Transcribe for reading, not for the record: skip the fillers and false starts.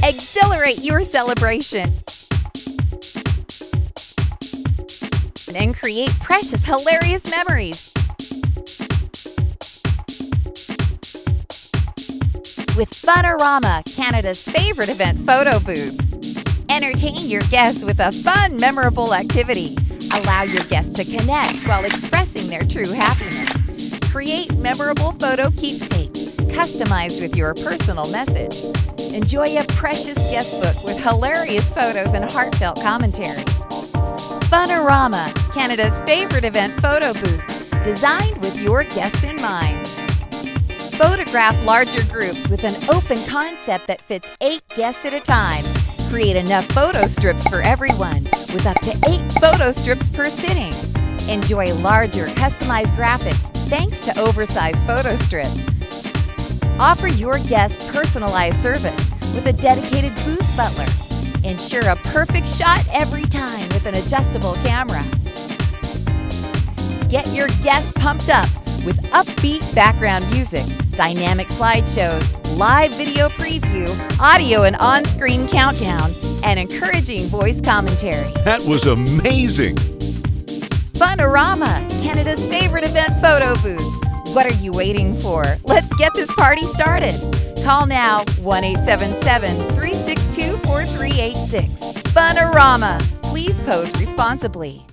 Exhilarate your celebration and create precious, hilarious memories with Funorama, Canada's favorite event photo booth. Entertain your guests with a fun, memorable activity. Allow your guests to connect while expressing their true happiness. Create memorable photo keepsakes, customized with your personal message. Enjoy a precious guest book with hilarious photos and heartfelt commentary. Funorama, Canada's favorite event photo booth, designed with your guests in mind. Photograph larger groups with an open concept that fits 8 guests at a time. Create enough photo strips for everyone, with up to 8 photo strips per sitting. Enjoy larger, customized graphics thanks to oversized photo strips. Offer your guests personalized service with a dedicated booth butler. Ensure a perfect shot every time with an adjustable camera. Get your guests pumped up with upbeat background music, dynamic slideshows, live video preview, audio and on-screen countdown, and encouraging voice commentary. That was amazing! Funorama, Canada's favorite event photo booth. What are you waiting for? Let's get this party started. Call now 1-877-362-4386. Funorama. Please pose responsibly.